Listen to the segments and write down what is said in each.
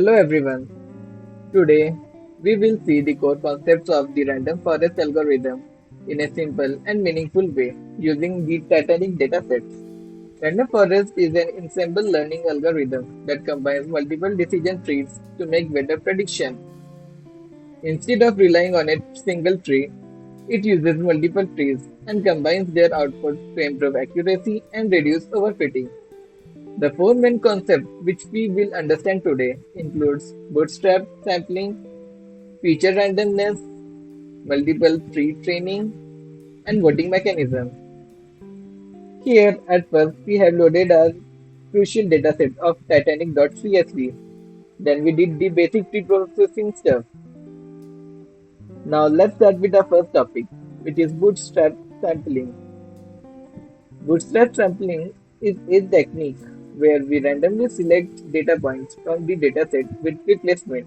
Hello everyone. Today we will see the core concepts of the random forest algorithm in a simple and meaningful way using the Titanic datasets. Random forest is an ensemble learning algorithm that combines multiple decision trees to make better prediction. Instead of relying on a single tree, it uses multiple trees and combines their outputs to improve accuracy and reduce overfitting. The four main concepts which we will understand today includes bootstrap sampling, feature randomness, multiple tree training, and voting mechanism. Here at first we have loaded our crucial dataset of Titanic.csv. Then we did the basic pre-processing stuff. Now let's start with our first topic, which is bootstrap sampling. Bootstrap sampling is a technique where we randomly select data points from the dataset with replacement.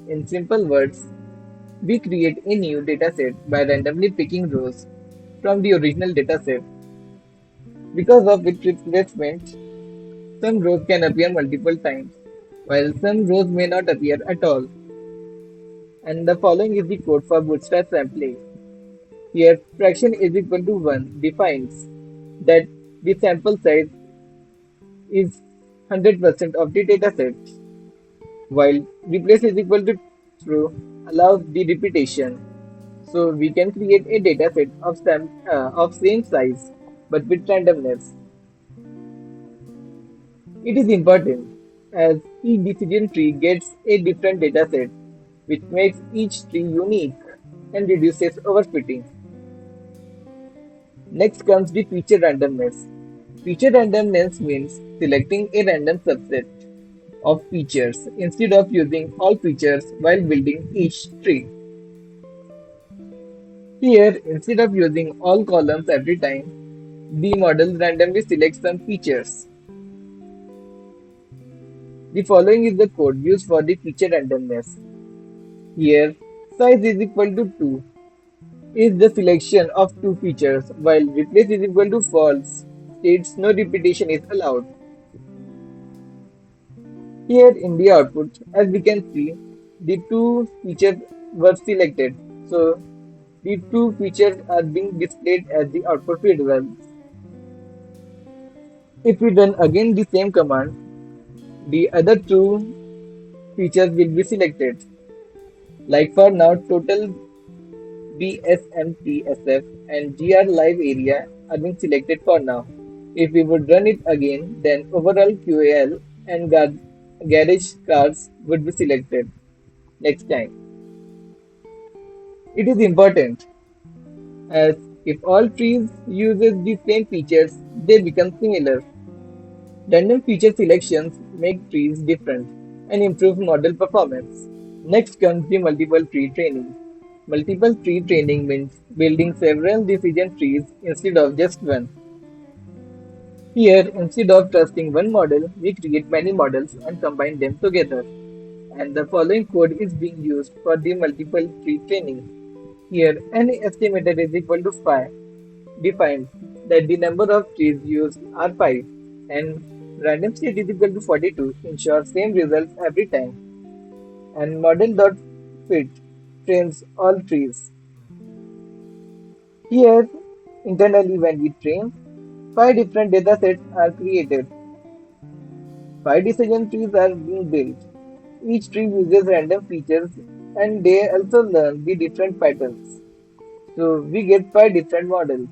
In simple words, we create a new dataset by randomly picking rows from the original dataset. Because of its replacement, some rows can appear multiple times, while some rows may not appear at all. And the following is the code for bootstrap sampling. Here, fraction is equal to 1 defines that the sample size is 100% of the dataset, while replace is equal to true allows the repetition. So we can create a dataset of same size but with randomness. It is important as each decision tree gets a different dataset, which makes each tree unique and reduces overfitting. Next comes the feature randomness. Feature randomness means selecting a random subset of features instead of using all features while building each tree. Here, instead of using all columns every time, the model randomly selects some features. The following is the code used for the feature randomness. Here, size is equal to 2 is the selection of two features, while replace is equal to false states no repetition is allowed. Here in the output, as we can see, the two features were selected. So the two features are being displayed as the output results. If we run again the same command, the other two features will be selected. Like for now, total BSMTSF and GR live area are being selected for now. If we would run it again, then overall QAL and garage cars would be selected next time. It is important as if all trees uses the same features, they become similar. Random feature selections make trees different and improve model performance. Next comes the multiple tree training. Multiple tree training means building several decision trees instead of just one. Here, instead of trusting one model, we create many models and combine them together. And the following code is being used for the multiple tree training. Here, any estimator is equal to 5 defines that the number of trees used are 5 and random state is equal to 42 ensures same results every time. And model.fit trains all trees. Here, internally when we train, 5 different datasets are created. 5 decision trees are being built. Each tree uses random features and they also learn the different patterns. So we get 5 different models.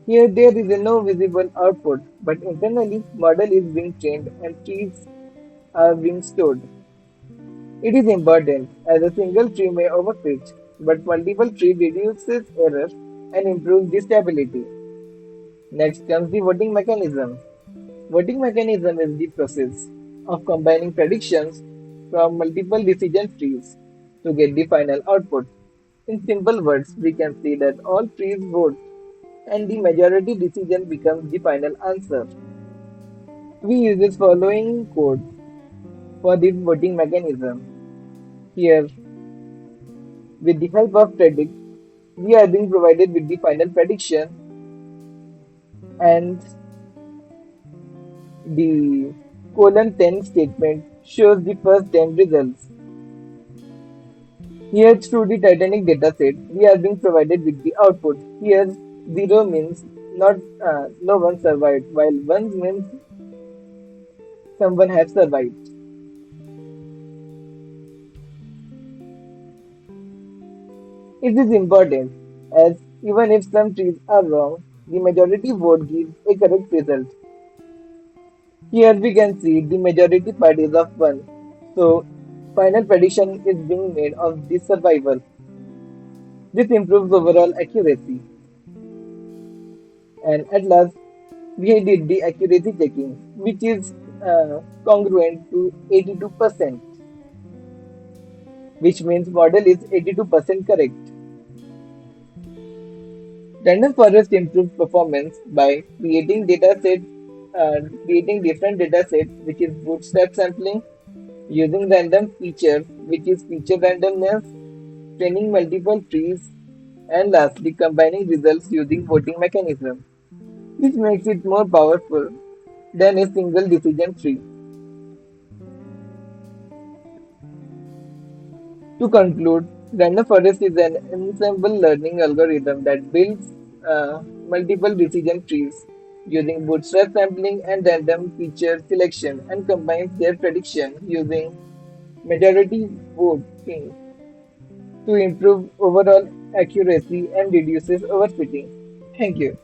Here there is a no visible output, but internally model is being trained and trees are being stored. It is important as a single tree may overfit, but multiple tree reduces error and improves the stability. Next comes the voting mechanism. Voting mechanism is the process of combining predictions from multiple decision trees to get the final output. In simple words, we can see that all trees vote and the majority decision becomes the final answer. We use this following code for this voting mechanism. Here, with the help of predict, we are being provided with the final prediction and the colon 10 statement shows the first 10 results. Here, through the Titanic dataset, we are being provided with the output. Here, 0 means not no one survived, while 1 means someone has survived. It is important as even if some trees are wrong, the majority vote gives a correct result. Here we can see the majority part is of 1. So, final prediction is being made of the survival. This improves overall accuracy. And at last, we did the accuracy checking, which is congruent to 82%, which means model is 82% correct. Random forest improves performance by creating different data sets, which is bootstrap sampling, using random features, which is feature randomness, training multiple trees, and lastly, combining results using voting mechanism. This makes it more powerful than a single decision tree. To conclude, random forest is an ensemble learning algorithm that builds multiple decision trees using bootstrap sampling and random feature selection and combines their prediction using majority voting to improve overall accuracy and reduces overfitting. Thank you.